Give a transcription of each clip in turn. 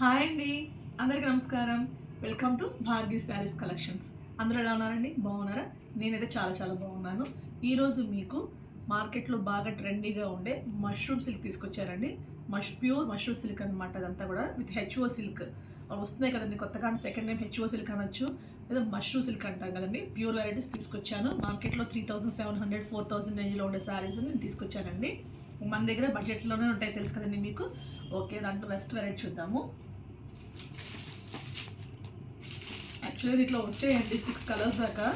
Hi అండి, అందరికీ నమస్కారం. Welcome to Bhargi sarees collections. అందరూ ఎలా ఉన్నారండి? బాగున్నారా? నేనైతే చాలా చాలా బాగున్నాను. ఈరోజు మీకు మార్కెట్లో బాగా ట్రెండీగా ఉండే మష్రూమ్ సిల్క్ తీసుకొచ్చారండి. ప్యూర్ మష్రూమ్ సిల్క్ అనమాట. అదంతా కూడా విత్ హెచ్ఓ సిల్క్ వస్తున్నాయి కదండి కొత్తగా. సెకండ్ టైం హెచ్ఓ సిల్క్ అనొచ్చు, లేదా మష్రూమ్ సిల్క్ అంటాం కదండి. ప్యూర్ వెరైటీస్ తీసుకొచ్చాను. మార్కెట్లో 3700 4000 రేంజ్లో ఉండే శారీస్ నేను తీసుకొచ్చానండి. మన దగ్గర బడ్జెట్లోనే ఉంటాయి, తెలుసు కదండి మీకు. ఓకే, దాంట్లో బెస్ట్ వెరైటీ చూద్దాము. యాక్చువల్లీ దీంట్లో వచ్చాయండి 6 కలర్స్ దాకా,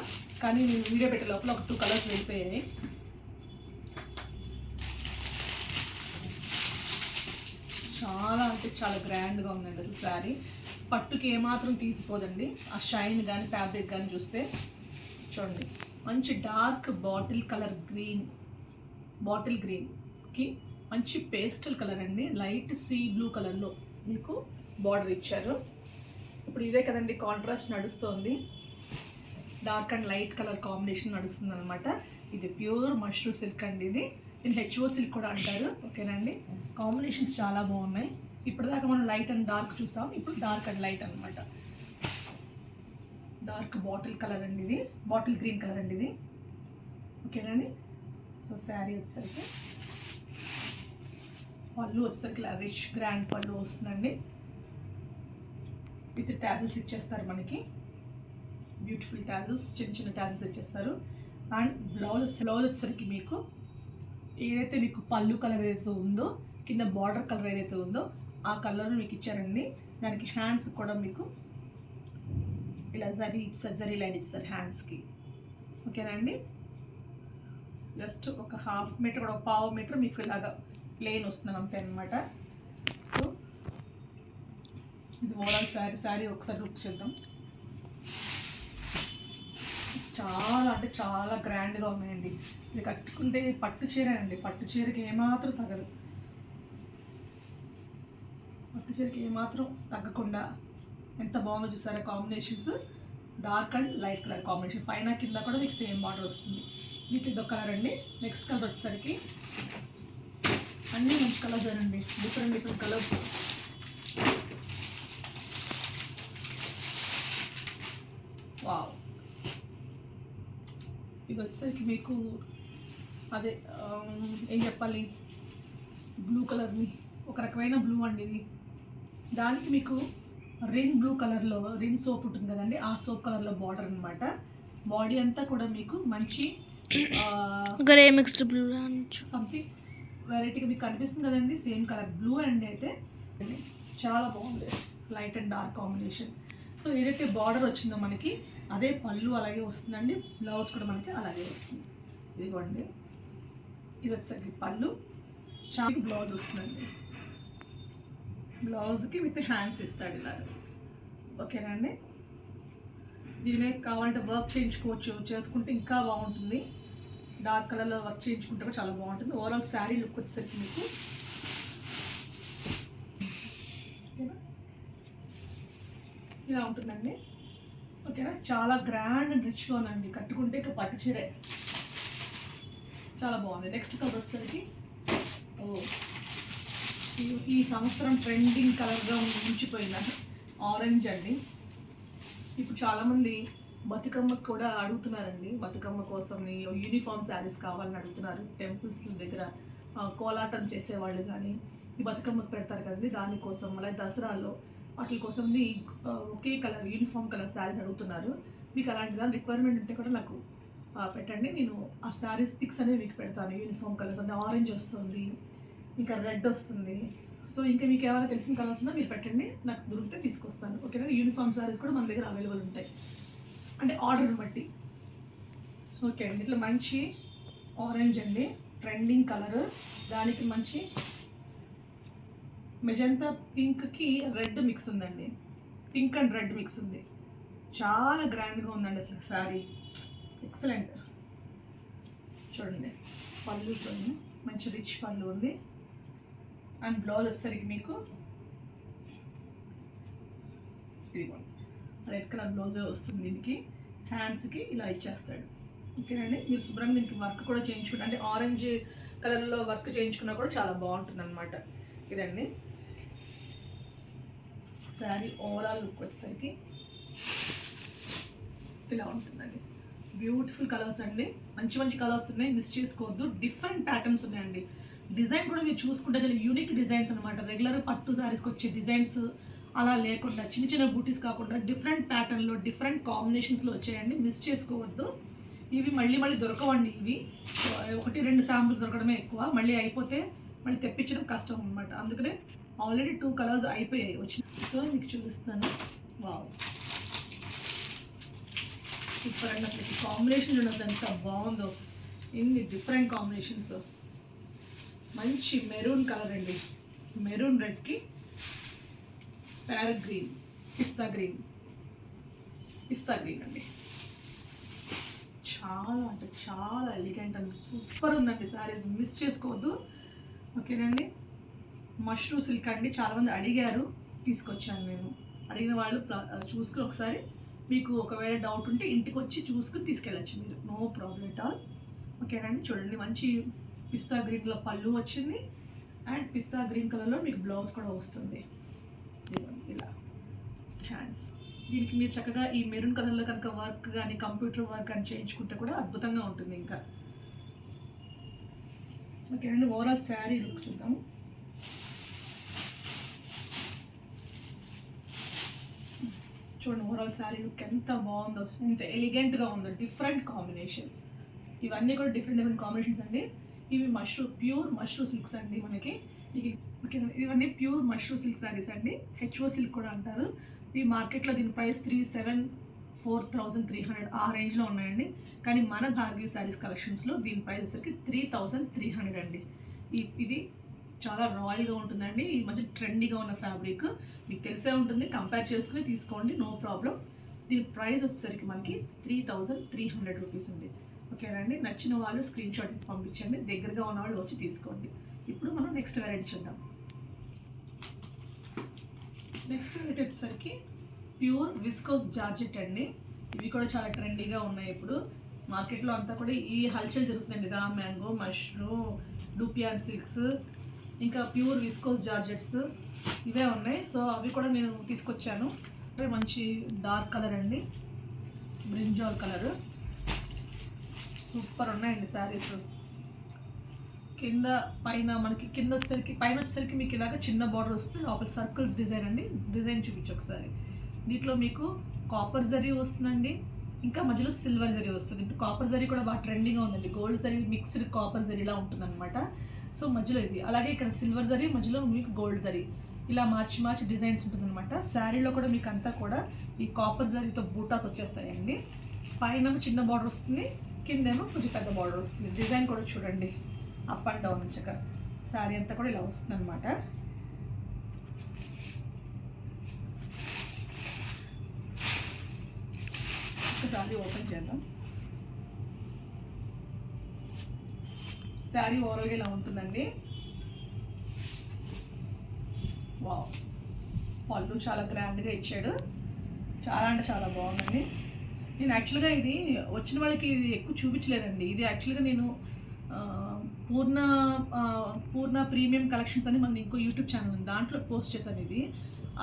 కానీ నేను వీడియో పెట్టే లోపల ఒక 2 కలర్స్ వెళ్ళిపోయాయి. చాలా అంటే చాలా గ్రాండ్గా ఉందండి అసలు శారీ. పట్టుకి ఏమాత్రం తీసిపోదండి. ఆ షైన్ కానీ ఫ్యాబ్రిక్ కానీ చూస్తే చూడండి. మంచి డార్క్ బాటిల్ గ్రీన్కి మంచి పేస్టల్ కలర్ అండి. లైట్ సీ బ్లూ కలర్లో మీకు బార్డర్ ఇచ్చారు. ఇప్పుడు ఇదే కదండి కాంట్రాస్ట్ నడుస్తుంది. Dark and light colour combination నడుస్తుంది అనమాట. ఇది ప్యూర్ మష్రూమ్ సిల్క్ అండి. ఇది దీన్ని హెచ్ఓ సిల్క్ కూడా అంటారు. ఓకేనండి, కాంబినేషన్స్ చాలా బాగున్నాయి. ఇప్పటిదాకా మనం లైట్ అండ్ డార్క్ చూసాం, ఇప్పుడు డార్క్ అండ్ లైట్ అనమాట. డార్క్ బాటిల్ కలర్ అండి, ఇది బాటిల్ గ్రీన్ కలర్ అండి ఇది. ఓకేనండి, సో శారీ వచ్చేసరికి పళ్ళు వచ్చేసరికి రిచ్ గ్రాండ్ పళ్ళు వస్తుందండి. విత్ టాజిల్స్ ఇచ్చేస్తారు మనకి. బ్యూటిఫుల్ టాజిల్స్, చిన్న చిన్న టాజిల్స్ ఇచ్చేస్తారు. అండ్ బ్లౌజ్ వచ్చేసరికి మీకు ఏదైతే మీకు పళ్ళు కలర్ ఏదైతే ఉందో, కింద బార్డర్ కలర్ ఏదైతే ఉందో ఆ కలర్ మీకు ఇచ్చారండి. దానికి హ్యాండ్స్ కూడా మీకు ఇలా జరీ లైన్ ఇస్తారు హ్యాండ్స్కి. ఓకేనా అండి, జస్ట్ ఒక హాఫ్ మీటర్ కూడా, 1/4 మీటర్ మీకు ఇలాగా ప్లెయిన్ వస్తుంది అంతే అనమాట. సో ఇది ఓవరాల్ శారీ ఒకసారి లుక్ చేద్దాం. చాలా అంటే చాలా గ్రాండ్గా ఉన్నాయండి. ఇది కట్టుకుంటే పట్టు చీర అండి. పట్టు చీరకి ఏమాత్రం తగ్గదు. పట్టు చీరకి ఏమాత్రం తగ్గకుండా ఎంత బాగుందో చూసారా combinations. Dark and light colour combination, పైన కింద కూడా మీకు సేమ్ బార్డర్ వస్తుంది. మీకు ఇదొక కలర్ అండి. నెక్స్ట్ కలర్ వచ్చేసరికి అన్నీ మంచి కలర్స్ అండి, డిఫరెంట్ కలర్స్. వావ్, ఇది వచ్చేసరికి మీకు అదే ఏం చెప్పాలి, బ్లూ కలర్ని, ఒక రకమైన బ్లూ అండి ఇది. దానికి మీకు రిన్ బ్లూ కలర్లో, రిన్ సోప్ ఉంటుంది కదండి, ఆ సోప్ కలర్లో బార్డర్ అనమాట. బాడీ అంతా కూడా మీకు మంచి గ్రే మిక్స్డ్ బ్లూ సంథింగ్ వెరైటీగా మీకు కనిపిస్తుంది కదండి. సేమ్ కలర్ బ్లూ అండి. అయితే చాలా బాగుంది, light and dark combination. So ఏదైతే బార్డర్ వచ్చిందో మనకి అదే పళ్ళు అలాగే వస్తుందండి. బ్లౌజ్ కూడా మనకి అలాగే వస్తుంది. ఇదిగోండి, ఇది వచ్చేసరికి పళ్ళు, చాలా బ్లౌజ్ వస్తుందండి. బ్లౌజ్కి విత్ హ్యాండ్స్ ఇస్తాడు ఇలాగ. ఓకేనా అండి, దీని మీద కావాలంటే వర్క్ చేయించుకోవచ్చు, చేసుకుంటే ఇంకా బాగుంటుంది. డార్క్ కలర్లో వర్క్ చేయించుకుంటే కూడా చాలా బాగుంటుంది. ఓవరాల్ శారీ లుక్ వచ్చేసరికి మీకు ఇలా ఉంటుందండి. ఓకేనా, చాలా గ్రాండ్ అండ్ రిచ్గా ఉందండి. కట్టుకుంటే ఇక పట్టు చీరే చాలా బాగుంది. నెక్స్ట్ కలర్ వచ్చేసరికి ఈ సంవత్సరం ట్రెండింగ్ కలర్గా ఉంచిపోయిన ఆరెంజ్ అండి. ఇప్పుడు చాలామంది బతుకమ్మకు కూడా అడుగుతున్నారండి. బతుకమ్మ కోసం యూనిఫామ్ శారీస్ కావాలని అడుగుతున్నారు. టెంపుల్స్ దగ్గర కోలాటం చేసేవాళ్ళు కానీ ఈ బతుకమ్మకు పెడతారు కదండి, దానికోసం. అలాగే దసరాలో వాటి కోసం ఒకే కలర్ యూనిఫామ్ కలర్ శారీస్ అడుగుతున్నారు. మీకు అలాంటి దాని రిక్వైర్మెంట్ ఉంటే కూడా నాకు పెట్టండి. నేను ఆ శారీస్ పిక్స్ అనేవి మీకు పెడతాను. యూనిఫామ్ కలర్స్ అంటే ఆరెంజ్ వస్తుంది, ఇంకా రెడ్ వస్తుంది. సో ఇంకా మీకు ఏమైనా తెలిసిన కలర్స్ ఉన్నా మీరు పెట్టండి, నాకు దొరికితే తీసుకొస్తాను. ఓకేనా, యూనిఫామ్ శారీస్ కూడా మన దగ్గర అవైలబుల్ ఉంటాయి, అంటే ఆర్డర్ని బట్టి. ఓకే అండి, ఇట్లా మంచి ఆరెంజ్ అండి, ట్రెండింగ్ కలర్. దానికి మంచి మెజంతా పింక్కి రెడ్ మిక్స్ ఉందండి. పింక్ అండ్ రెడ్ మిక్స్ ఉంది. చాలా గ్రాండ్గా ఉందండి అసలు శారీ. ఎక్సలెంట్. చూడండి, పళ్ళు చూడండి, మంచి రిచ్ పళ్ళు ఉంది. అండ్ బ్లౌజ్ వచ్చేసరికి మీకు ఇదిగోండి రెడ్ కలర్ బ్లౌజే వస్తుంది. దీనికి హ్యాండ్స్కి ఇలా ఇచ్చేస్తాడు. ఓకేనండి, మీరు శుభ్రంగా దీనికి వర్క్ కూడా చేయించుకుంటే, అంటే ఆరెంజ్ కలర్లో వర్క్ చేయించుకున్నా కూడా చాలా బాగుంటుంది అనమాట. ఇదండి, శారీ ఓవరాల్ లుక్ వచ్చేసరికి ఇలా ఉంటుందండి. బ్యూటిఫుల్ కలర్స్ అండి, మంచి మంచి కలర్స్ ఉన్నాయి, మిస్ చేసుకోవద్దు. డిఫరెంట్ ప్యాటర్న్స్ ఉన్నాయండి. డిజైన్ కూడా మీరు చూసుకుంటే చాలా యూనిక్ డిజైన్స్ అనమాట. రెగ్యులర్ పట్టు శారీస్కి వచ్చే డిజైన్స్ అలా లేకుండా చిన్న చిన్న బూటీస్ కాకుండా డిఫరెంట్ ప్యాటర్న్లో డిఫరెంట్ కాంబినేషన్స్లో వచ్చాయండి. మిస్ చేసుకోవద్దు. ఇవి మళ్ళీ మళ్ళీ దొరకవండి. ఇవి 1-2 శాంపుల్స్ దొరకడమే ఎక్కువ, మళ్ళీ అయిపోతే మళ్ళీ తెప్పించడం కష్టం అనమాట. అందుకనే ఆల్రెడీ 2 కలర్స్ అయిపోయాయి వచ్చి. సో మీకు చూపిస్తాను. వావ్, సూపర్ అండి. అసలు కాంబినేషన్ ఉండదు ఎంత బాగుందో, ఎన్ని డిఫరెంట్ కాంబినేషన్స్. మంచి మెరూన్ కలర్ అండి, మెరూన్ రెడ్కి ప్యారెట్ గ్రీన్, పిస్తా గ్రీన్ అండి. చాలా అంటే చాలా ఎలిగెంట్ అండి, సూపర్ ఉందండి శారీస్, మిస్ చేసుకోవద్దు. ఓకేనండి. మష్రూమ్ సిల్క్ అండి, చాలామంది అడిగారు, తీసుకొచ్చాను నేను. అడిగిన వాళ్ళు చూసుకుని ఒకసారి మీకు ఒకవేళ డౌట్ ఉంటే ఇంటికి వచ్చి చూసుకుని తీసుకెళ్ళచ్చు మీరు, నో ప్రాబ్లం ఎట్ ఆల్. ఓకేనండి. చూడండి, మంచి పిస్తా గ్రీన్లో పళ్ళు వచ్చింది అండ్ పిస్తా గ్రీన్ కలర్లో మీకు బ్లౌజ్ కూడా వస్తుంది. ఇలా హ్యాండ్స్, దీనికి మీరు చక్కగా ఈ మెరూన్ కలర్లో కనుక వర్క్ కానీ కంప్యూటర్ వర్క్ కానీ చేయించుకుంటే కూడా అద్భుతంగా ఉంటుంది ఇంకా. ఓకేనండి. ఓవరాల్ శారీ లుక్ చూద్దాము. చూడండి, ఓవరాల్ శారీ లుక్ ఎంత బాగుందో, ఎంత ఎలిగెంట్గా ఉందో, డిఫరెంట్ కాంబినేషన్. ఇవన్నీ కూడా డిఫరెంట్ కాంబినేషన్స్ అండి. ఇవి ప్యూర్ మష్రూ సిల్క్స్ అండి మనకి. ఇవన్నీ ప్యూర్ మష్రూ సిల్క్ శారీస్ అండి, హెచ్ఓ సిల్క్ కూడా అంటారు. ఈ మార్కెట్లో దీని ప్రైస్ 3,74300 ఆ రేంజ్లో ఉన్నాయండి. కానీ మన భార్గవి శారీస్ కలెక్షన్స్లో దీని ప్రైస్ వచ్చరికి 3,300 అండి. ఇది చాలా రాయల్గా ఉంటుందండి. ఈ మధ్య ట్రెండీగా ఉన్న ఫ్యాబ్రిక్ మీకు తెలిసే ఉంటుంది, కంపేర్ చేసుకుని తీసుకోండి, నో ప్రాబ్లం. దీని ప్రైస్ వచ్చేసరికి మనకి 3,300 రూపీస్ అండి. ఓకేనండి. నచ్చిన వాళ్ళు స్క్రీన్ షాట్ తీసి పంపించండి, దగ్గరగా ఉన్న వాళ్ళు వచ్చి తీసుకోండి. ఇప్పుడు మనం నెక్స్ట్ వెరైటీ చూద్దాం. నెక్స్ట్ వెరైటీ వచ్చేసరికి ప్యూర్ విస్కోస్ జార్జెట్ అండి. ఇవి కూడా చాలా ట్రెండీగా ఉన్నాయి ఇప్పుడు మార్కెట్లో అంతా కూడా. ఈ హల్చల్ జరుగుతుందండి, raw mango, mushroom, dupion silks, ఇంకా ప్యూర్ విస్కోస్ జార్జెట్స్ ఇవే ఉన్నాయి. సో అవి కూడా నేను తీసుకొచ్చాను. అంటే మంచి డార్క్ కలర్ అండి, బ్రింజాల్ కలర్, సూపర్ ఉన్నాయండి శారీస్. కింద పైన మనకి కింద వచ్చేసరికి పైన వచ్చేసరికి మీకు ఇలాగ చిన్న బార్డర్ వస్తుంది, లోపల సర్కిల్స్ డిజైన్ అండి. డిజైన్ చూపించు ఒకసారి. దీంట్లో మీకు కాపర్ జరీ వస్తుందండి, ఇంకా మధ్యలో సిల్వర్ జరీ వస్తుంది. ఇప్పుడు కాపర్ జరీ కూడా బాగా ట్రెండింగ్గా ఉందండి, గోల్డ్ జరీ మిక్స్డ్ కాపర్ జరీలా ఉంటుంది అనమాట. సో మధ్యలో ఇది, అలాగే ఇక్కడ సిల్వర్ జరీ, మధ్యలో మీకు గోల్డ్ జరీ, ఇలా మార్చి మార్చి డిజైన్స్ ఉంటుంది అనమాట. శారీలో కూడా మీకు అంతా కూడా ఈ కాపర్ జరీతో బూటాస్ వచ్చేస్తాయండి. పైన చిన్న బార్డర్ వస్తుంది, కిందేమో కొంచెం పెద్ద బార్డర్ వస్తుంది. డిజైన్ కూడా చూడండి, అప్ అండ్ డౌన్ వచ్చాక శారీ అంతా కూడా ఇలా వస్తుంది అనమాట. ఒకసారి ఓపెన్ చేద్దాం. శారీ ఓవరాల్గా ఇలా ఉంటుందండి. వావ్, పళ్ళు చాలా గ్రాండ్గా ఇచ్చాడు, చాలా అంటే చాలా బాగుందండి. నేను యాక్చువల్గా ఇది వచ్చిన వాళ్ళకి ఇది ఎక్కువ చూపించలేదండి. ఇది యాక్చువల్గా నేను పూర్ణ ప్రీమియం కలెక్షన్స్ అని మన ఇంకో యూట్యూబ్ ఛానల్ ఉంది, దాంట్లో పోస్ట్ చేశాను ఇది.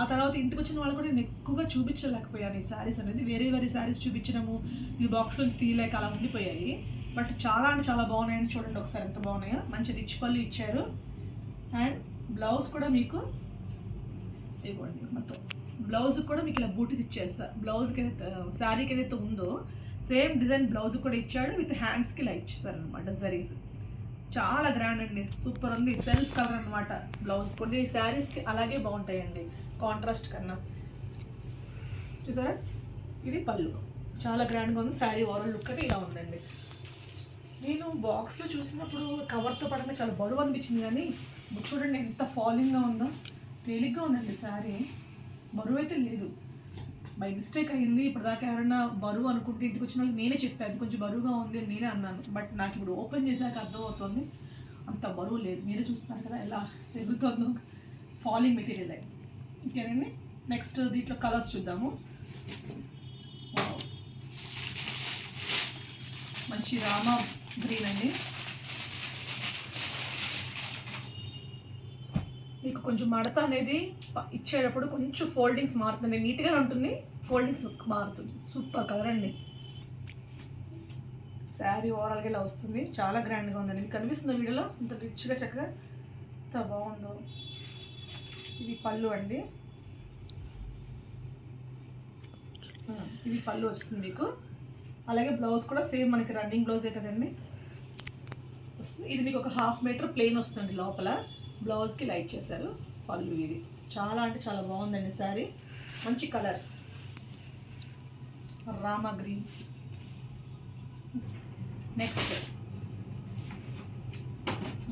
ఆ తర్వాత ఇంటికి వచ్చిన వాళ్ళు కూడా నేను ఎక్కువగా చూపించలేకపోయాను ఈ శారీస్ అనేది. వేరే శారీస్ చూపించడము, ఈ బాక్స్లో తీయలేక అలా ఉండిపోయాయి. బట్ చాలా అంటే చాలా బాగున్నాయండి. చూడండి ఒకసారి ఎంత బాగున్నాయో. మంచి రిచ్ పళ్ళు ఇచ్చారు అండ్ బ్లౌజ్ కూడా మీకు ఇవ్వండి. మొత్తం బ్లౌజ్ కూడా మీకు ఇలా బూటీస్ ఇచ్చారు. బ్లౌజ్కి ఏదైతే శారీకి ఏదైతే ఉందో సేమ్ డిజైన్ బ్లౌజ్ కూడా ఇచ్చాడు, విత్ హ్యాండ్స్కి ఇలా ఇచ్చేసారు అనమాట జరీస్. చాలా గ్రాండ్ అండి, సూపర్ ఉంది. సెల్ఫ్ కలర్ అనమాట బ్లౌజ్. కొన్ని శారీస్కి అలాగే బాగుంటాయండి కాంట్రాస్ట్ కన్నా. చూసారా, ఇది పళ్ళు, చాలా గ్రాండ్గా ఉంది. శారీ ఓవరాల్ లుక్ అయితే ఇలా ఉందండి. నేను బాక్స్లో చూసినప్పుడు కవర్తో పడమే చాలా బరువు అనిపించింది, కానీ చూడండి ఎంత ఫాలింగ్గా ఉందో, తేలిగ్గా ఉందండి శారీ, బరువు అయితే లేదు. బై మిస్టేక్ అయింది. ఇప్పటిదాకా ఎవరైనా బరువు అనుకుంటే ఇంటికి వచ్చిన వాళ్ళకి నేనే చెప్పాను కొంచెం బరువుగా ఉంది అని నేనే అన్నాను. బట్ నాకు ఇప్పుడు ఓపెన్ చేశాక అర్థమవుతుంది అంత బరువు లేదు. మీరే చూస్తున్నారు కదా ఎలా ఎగురుతుందో, ఫాలింగ్ మెటీరియల్ అయ్యి. ఓకేనండి. నెక్స్ట్ దీంట్లో కలర్స్ చూద్దాము. మంచి రామా గ్రీన్ అండి, మీకు కొంచెం మడత అనేది ఇచ్చేటప్పుడు కొంచెం ఫోల్డింగ్స్ మారుతుంది, నీట్గా ఉంటుంది, ఫోల్డింగ్స్ మారుతుంది. సూపర్ కలర్ అండి. శారీ ఓవరాల్గా ఇలా వస్తుంది, చాలా గ్రాండ్గా ఉందండి. ఇది కనిపిస్తుంది వీడియోలో, ఇంత రిచ్గా చక్కగా ఎంత బాగుందో. ఇది పళ్ళు అండి, ఇది పళ్ళు వస్తుంది మీకు. అలాగే బ్లౌజ్ కూడా సేమ్ మనకి రన్నింగ్ బ్లౌజే కదండి వస్తుంది. ఇది మీకు ఒక 1/2 మీటర్ ప్లెయిన్ వస్తుంది లోపల, బ్లౌజ్కి లైట్ చేశారు. పళ్ళు ఇది చాలా అంటే చాలా బాగుందండి శారీ. మంచి colour Rama green. Next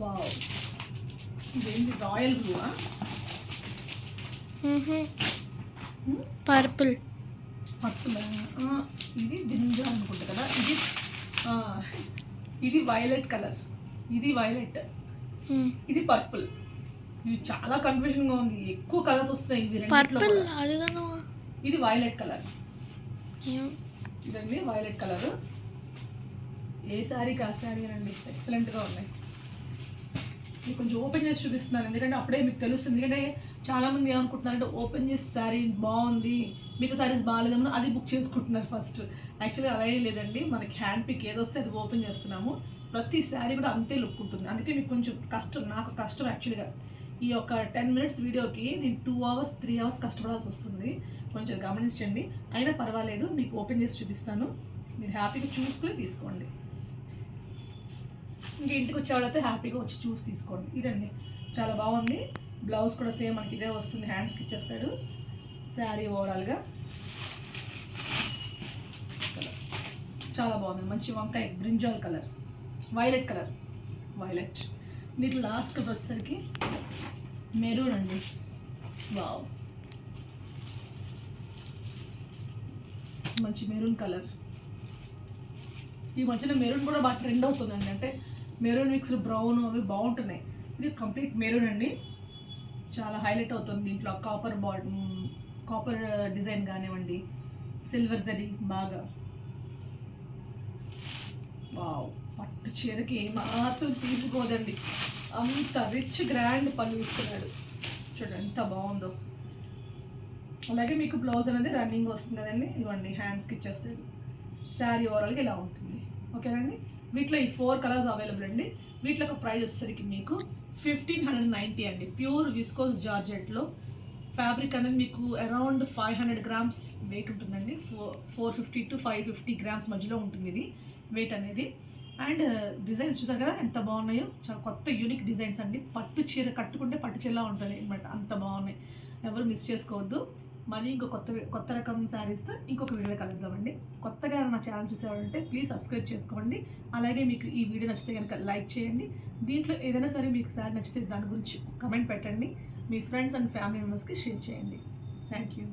wow, ఇదేంటి రాయల్ బ్లూ? పర్పుల్. పర్పుల్ ఇది జింజర్ అనుకుంటా కదా. ఇది వైలెట్ కలర్, ఇది వైలెట్, ఇది పర్పుల్. ఇది చాలా కన్ఫ్యూజన్గా ఉంది, ఎక్కువ కలర్స్ వస్తున్నాయి ఇవి రెండిట్లో కూడా. ఇది వైలెట్ కలర్, ఇదండి వైలెట్ కలర్. ఏ శారీకి ఆ శారీ అండి, ఎక్సలెంట్గా ఉన్నాయి. మీకు కొంచెం ఓపెన్ చేసి చూపిస్తున్నాను, ఎందుకంటే అప్పుడే మీకు తెలుస్తుంది. ఎందుకంటే చాలామంది ఏమనుకుంటున్నారంటే ఓపెన్ చేసి శారీ బాగుంది, మిగతా శారీస్ బాగాలేదమ్మా అది బుక్ చేసుకుంటున్నారు ఫస్ట్. యాక్చువల్లీ అలా ఏం లేదండి, మనకి హ్యాండ్ పిక్ ఏదో వస్తే అది ఓపెన్ చేస్తున్నాము. ప్రతి శారీ కూడా అంతే లుక్ ఉంటుంది. అందుకే మీకు కొంచెం కష్టం, నాకు కష్టం యాక్చువల్గా. ఈ ఒక 10 మినిట్స్ వీడియోకి నేను 2 hours 3 hours కష్టపడాల్సి వస్తుంది, కొంచెం గమనించండి. అయినా పర్వాలేదు, మీకు ఓపెన్ చేసి చూపిస్తాను, మీరు హ్యాపీగా చూసుకుని తీసుకోండి. ఇంక ఇంటికి వచ్చేవాళ్ళైతే హ్యాపీగా వచ్చి చూసి తీసుకోండి. ఇదండి చాలా బాగుంది. బ్లౌజ్ కూడా సేమ్ మనకి ఇదే వస్తుంది, హ్యాండ్స్కి ఇచ్చేస్తాడు. శారీ ఓవరాల్గా చాలా బాగుంది, మంచి వంకాయ brinjal colour, violet colour, violet. దీంట్లో లాస్ట్ కలర్ వచ్చేసరికి మెరూన్ అండి. వావ్, మంచి మెరూన్ కలర్. ఈ మధ్యన మెరూన్ కూడా బాగా ట్రెండ్ అవుతుందండి, అంటే మెరూన్ మిక్స్డ్ బ్రౌన్ అవి బాగుంటున్నాయి. ఇది కంప్లీట్ మెరూన్ అండి, చాలా హైలైట్ అవుతుంది. దీంట్లో కాపర్ డిజైన్ కానివ్వండి, సిల్వర్ జరీ బాగా. వావ్, పట్టు చీరకి ఏమాత్రం తీసుకోదండి, అంత రిచ్ గ్రాండ్ పళ్ళు ఇస్తున్నాడు. చూడండి ఎంత బాగుందో. అలాగే మీకు బ్లౌజ్ అనేది రన్నింగ్ వస్తుంది కదండి, ఇవ్వండి హ్యాండ్స్కి ఇచ్చేస్తుంది. శారీ ఓవరాల్గా ఇలా ఉంటుంది. ఓకేనండి, వీటిలో ఈ 4 కలర్స్ అవైలబుల్ అండి. వీటిలో ఒక ప్రైస్ వచ్చేసరికి మీకు 1590 అండి. ప్యూర్ విస్కోస్ జార్జెట్లో ఫ్యాబ్రిక్ అనేది మీకు అరౌండ్ 500 grams వెయిట్ ఉంటుందండి. 450 to 550 grams మధ్యలో ఉంటుంది ఇది వెయిట్ అనేది. అండ్ డిజైన్స్ చూసారు కదా ఎంత బాగున్నాయో, చాలా కొత్త యూనిక్ డిజైన్స్ అండి. పట్టు చీర కట్టుకుంటే పట్టు చీరలా ఉంటుంది అనమాట, అంత బాగున్నాయి. ఎవరు మిస్ చేసుకోవద్దు. మరి ఇంకో కొత్త రకం శారీస్తో ఇంకొక వీడియో కలుద్దామండి. కొత్తగా నా ఛానల్ చూసేవాళ్ళంటే ప్లీజ్ సబ్స్క్రైబ్ చేసుకోండి. అలాగే మీకు ఈ వీడియో నచ్చితే కనుక లైక్ చేయండి. దీంట్లో ఏదైనా సరే మీకు శారీ నచ్చితే దాని గురించి కమెంట్ పెట్టండి. మీ ఫ్రెండ్స్ అండ్ ఫ్యామిలీ మెంబర్స్కి షేర్ చేయండి. Thank you.